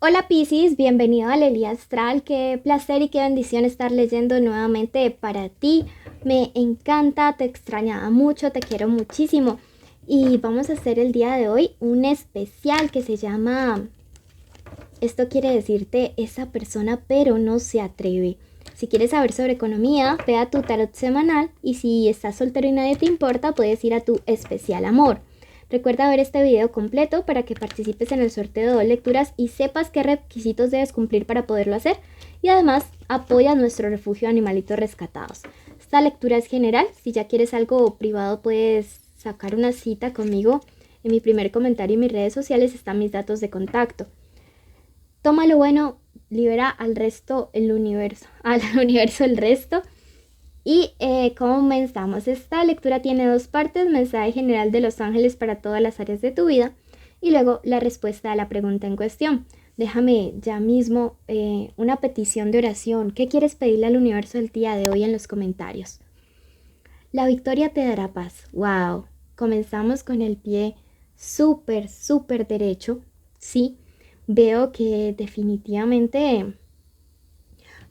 Hola Piscis, bienvenido a Lelia Astral. Qué placer y qué bendición estar leyendo nuevamente para ti. Me encanta, te extrañaba mucho, te quiero muchísimo. Y vamos a hacer el día de hoy un especial que se llama Esto quiere decirte esa persona pero no se atreve. Si quieres saber sobre economía, ve a tu tarot semanal y si estás soltero y nadie te importa, puedes ir a tu especial amor. Recuerda ver este video completo para que participes en el sorteo de 2 lecturas y sepas qué requisitos debes cumplir para poderlo hacer. Y además apoya nuestro refugio de animalitos rescatados. Esta lectura es general. Si ya quieres algo privado puedes sacar una cita conmigo. En mi primer comentario en mis redes sociales están mis datos de contacto. Toma lo bueno, libera al resto el universo. Al universo el resto. Y comenzamos. Esta lectura tiene 2 partes: mensaje general de los ángeles para todas las áreas de tu vida y luego la respuesta a la pregunta en cuestión. Déjame ya mismo una petición de oración. ¿Qué quieres pedirle al universo el día de hoy en los comentarios? La victoria te dará paz. ¡Wow! Comenzamos con el pie súper derecho. Sí, veo que definitivamente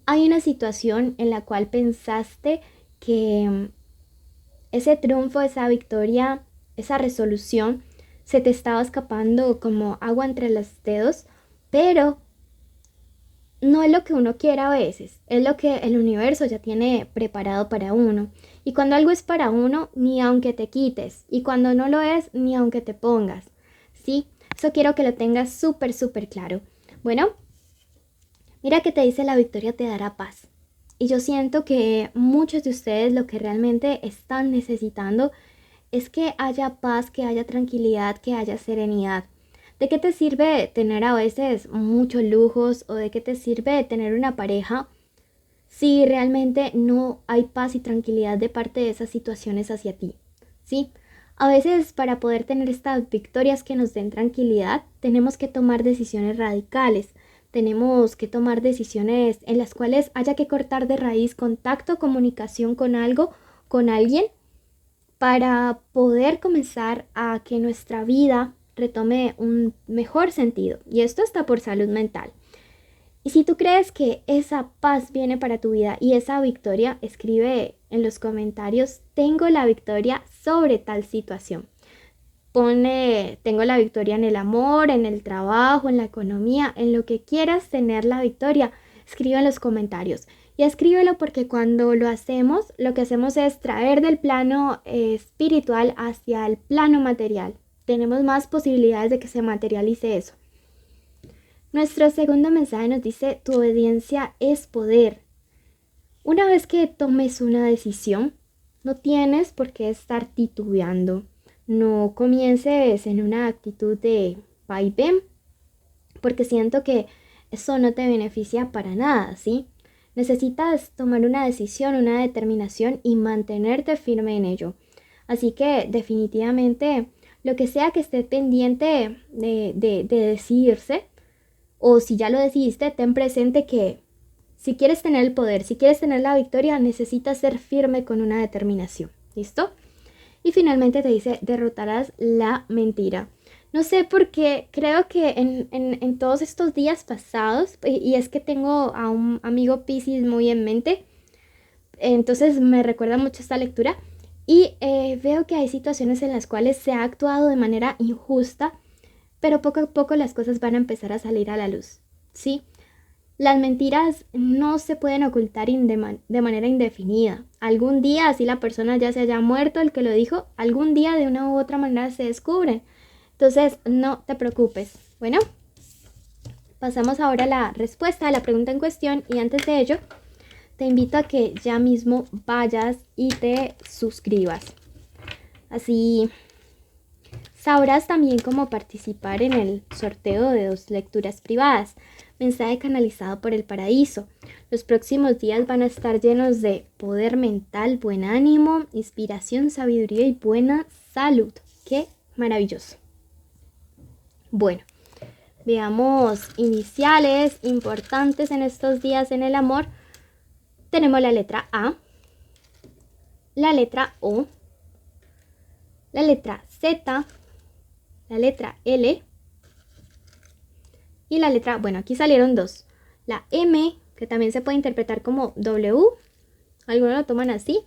hay una situación en la cual pensaste que ese triunfo, esa victoria, esa resolución se te estaba escapando como agua entre los dedos, pero no es lo que uno quiere a veces, es lo que el universo ya tiene preparado para uno. Y cuando algo es para uno, ni aunque te quites, y cuando no lo es, ni aunque te pongas. ¿Sí? Eso quiero que lo tengas súper claro. Bueno, mira que te dice la victoria te dará paz. Y yo siento que muchos de ustedes lo que realmente están necesitando es que haya paz, que haya tranquilidad, que haya serenidad. ¿De qué te sirve tener a veces muchos lujos o de qué te sirve tener una pareja si realmente no hay paz y tranquilidad de parte de esas situaciones hacia ti? ¿Sí? A veces para poder tener estas victorias que nos den tranquilidad, tenemos que tomar decisiones radicales. Tenemos que tomar decisiones en las cuales haya que cortar de raíz contacto, comunicación con algo, con alguien, para poder comenzar a que nuestra vida retome un mejor sentido. Y esto está por salud mental. Y si tú crees que esa paz viene para tu vida y esa victoria, escribe en los comentarios: tengo la victoria sobre tal situación. Pone: tengo la victoria en el amor, en el trabajo, en la economía, en lo que quieras tener la victoria. Escribe en los comentarios. Y escríbelo porque cuando lo hacemos, lo que hacemos es traer del plano espiritual hacia el plano material. Tenemos más posibilidades de que se materialice eso. Nuestro segundo mensaje nos dice: tu obediencia es poder. Una vez que tomes una decisión, no tienes por qué estar titubeando. No comiences en una actitud de vaivén, porque siento que eso no te beneficia para nada, ¿sí? Necesitas tomar una decisión, una determinación y mantenerte firme en ello. Así que definitivamente lo que sea que esté pendiente de decidirse, o si ya lo decidiste, ten presente que si quieres tener el poder, si quieres tener la victoria, necesitas ser firme con una determinación. ¿Listo? Y finalmente te dice: derrotarás la mentira. No sé por qué, creo que en todos estos días pasados, y es que tengo a un amigo Piscis muy en mente, entonces me recuerda mucho esta lectura. Y veo que hay situaciones en las cuales se ha actuado de manera injusta, pero poco a poco las cosas van a empezar a salir a la luz. ¿Sí? Las mentiras no se pueden ocultar de manera indefinida. Algún día, así la persona ya se haya muerto, el que lo dijo, algún día de una u otra manera se descubren. Entonces, no te preocupes. Bueno, pasamos ahora a la respuesta a la pregunta en cuestión y antes de ello, te invito a que ya mismo vayas y te suscribas. Así sabrás también cómo participar en el sorteo de 2 lecturas privadas. Mensaje canalizado por el paraíso. Los próximos días van a estar llenos de poder mental, buen ánimo, inspiración, sabiduría y buena salud. ¡Qué maravilloso! Bueno, veamos iniciales importantes en estos días en el amor. Tenemos la letra A, la letra O, la letra Z, la letra L y la letra, bueno, aquí salieron dos. La M, que también se puede interpretar como W, algunos lo toman así,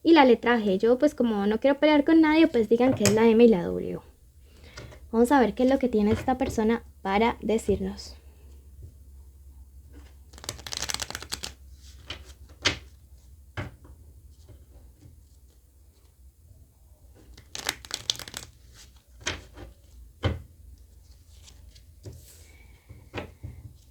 y la letra G. Yo pues como no quiero pelear con nadie, pues digan que es la M y la W. Vamos a ver qué es lo que tiene esta persona para decirnos.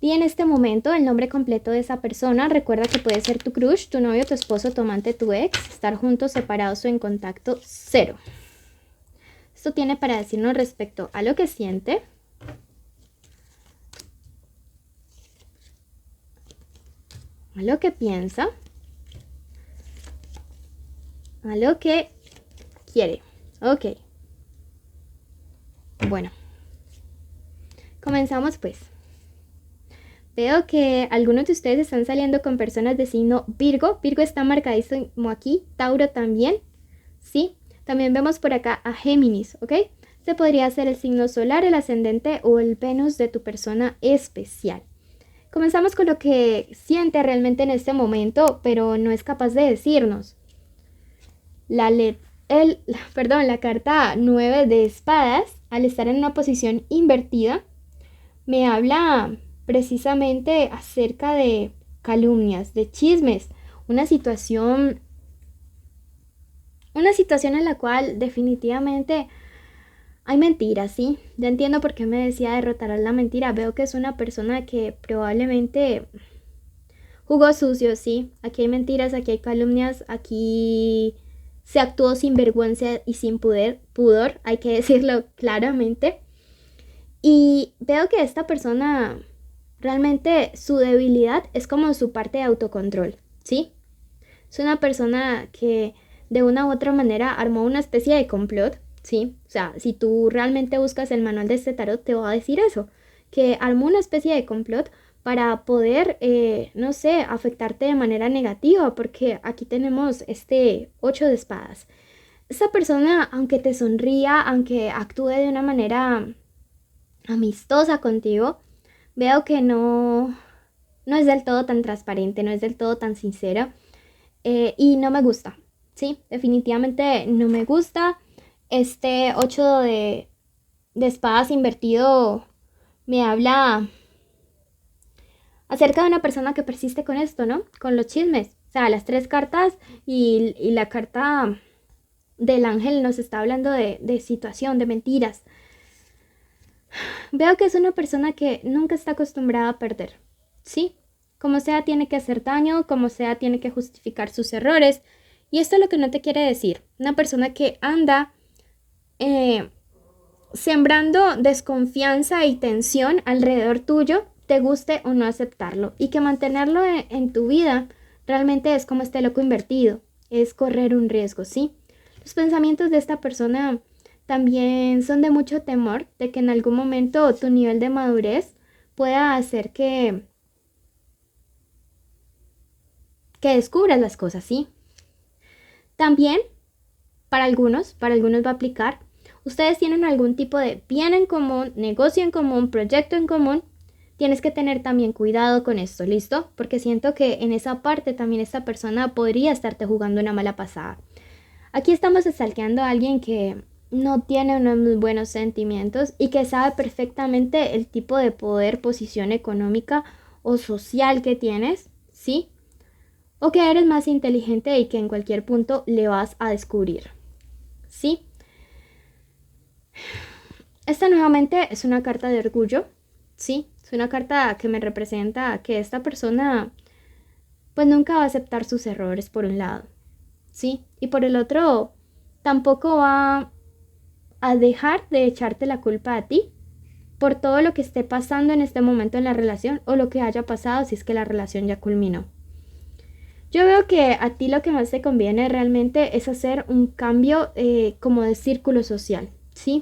Y en este momento el nombre completo de esa persona, recuerda que puede ser tu crush, tu novio, tu esposo, tu amante, tu ex, estar juntos, separados o en contacto, 0. Esto tiene para decirnos respecto a lo que siente, a lo que piensa, a lo que quiere. Ok. Bueno. Comenzamos pues. Veo que algunos de ustedes están saliendo con personas de signo Virgo. Virgo está marcadísimo aquí. Tauro también. ¿Sí? También vemos por acá a Géminis, ¿ok? Este podría ser el signo solar, el ascendente o el Venus de tu persona especial. Comenzamos con lo que siente realmente en este momento, pero no es capaz de decirnos. La carta 9 de espadas, al estar en una posición invertida, me habla precisamente acerca de calumnias, de chismes, una situación en la cual definitivamente hay mentiras, ¿sí? Ya entiendo por qué me decía derrotarás la mentira. Veo que es una persona que probablemente jugó sucio, ¿sí? Aquí hay mentiras, aquí hay calumnias, aquí se actuó sin vergüenza y sin pudor, hay que decirlo claramente. Y veo que esta persona realmente su debilidad es como su parte de autocontrol, ¿sí? Es una persona que de una u otra manera armó una especie de complot, ¿sí? O sea, si tú realmente buscas el manual de este tarot te va a decir eso, que armó una especie de complot para poder, no sé, afectarte de manera negativa, porque aquí tenemos este 8 de espadas. Esta persona, aunque te sonría, aunque actúe de una manera amistosa contigo, veo que no es del todo tan transparente, no es del todo tan sincera, y no me gusta, ¿sí? Definitivamente no me gusta. Este 8 de espadas invertido me habla acerca de una persona que persiste con esto, ¿no? Con los chismes. O sea, las 3 cartas y la carta del ángel nos está hablando de situación, de mentiras. Veo que es una persona que nunca está acostumbrada a perder, ¿sí? Como sea, tiene que hacer daño, como sea, tiene que justificar sus errores. Y esto es lo que no te quiere decir. Una persona que anda sembrando desconfianza y tensión alrededor tuyo, te guste o no aceptarlo. Y que mantenerlo en tu vida realmente es como este loco invertido. Es correr un riesgo, ¿sí? Los pensamientos de esta persona también son de mucho temor de que en algún momento tu nivel de madurez pueda hacer que descubras las cosas, ¿sí? También, para algunos va a aplicar, ustedes tienen algún tipo de bien en común, negocio en común, proyecto en común. Tienes que tener también cuidado con esto, ¿listo? Porque siento que en esa parte también esta persona podría estarte jugando una mala pasada. Aquí estamos stalkeando a alguien que no tiene unos muy buenos sentimientos y que sabe perfectamente el tipo de poder, posición económica o social que tienes, ¿sí? O que eres más inteligente y que en cualquier punto le vas a descubrir, ¿sí? Esta nuevamente es una carta de orgullo, ¿sí? Es una carta que me representa que esta persona pues nunca va a aceptar sus errores por un lado, ¿sí? Y por el otro, tampoco va a dejar de echarte la culpa a ti por todo lo que esté pasando en este momento en la relación o lo que haya pasado si es que la relación ya culminó. Yo veo que a ti lo que más te conviene realmente es hacer un cambio como de círculo social, ¿sí?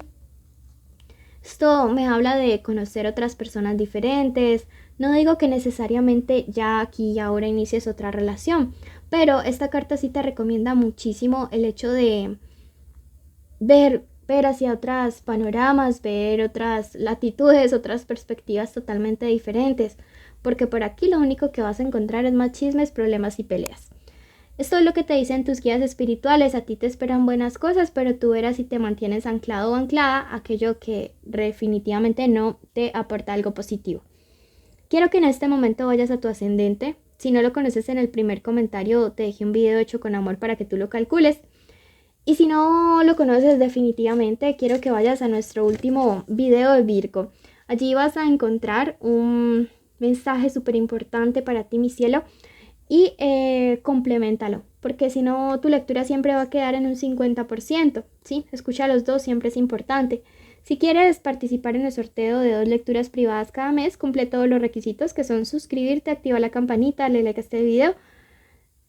Esto me habla de conocer otras personas diferentes. No digo que necesariamente ya aquí y ahora inicies otra relación, pero esta carta sí te recomienda muchísimo el hecho de ver ver hacia otras panoramas, ver otras latitudes, otras perspectivas totalmente diferentes, porque por aquí lo único que vas a encontrar es más chismes, problemas y peleas. Esto es lo que te dicen tus guías espirituales, a ti te esperan buenas cosas, pero tú verás si te mantienes anclado o anclada a aquello que definitivamente no te aporta algo positivo. Quiero que en este momento vayas a tu ascendente. Si no lo conoces, en el primer comentario te dejé un video hecho con amor para que tú lo calcules. Y si no lo conoces definitivamente, quiero que vayas a nuestro último video de Virgo. Allí vas a encontrar un mensaje súper importante para ti, mi cielo, y complementalo, porque si no tu lectura siempre va a quedar en un 50%, ¿sí? Escucha a los dos, siempre es importante. Si quieres participar en el sorteo de 2 lecturas privadas cada mes, cumple todos los requisitos que son suscribirte, activa la campanita, dale like a este video.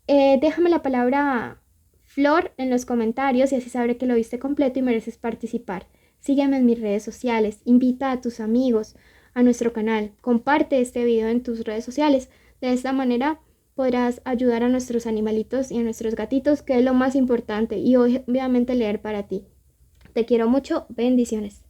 Déjame la palabra Flor en los comentarios y así sabré que lo viste completo y mereces participar. Sígueme en mis redes sociales, invita a tus amigos a nuestro canal, comparte este video en tus redes sociales. De esta manera podrás ayudar a nuestros animalitos y a nuestros gatitos, que es lo más importante, y obviamente leer para ti. Te quiero mucho, bendiciones.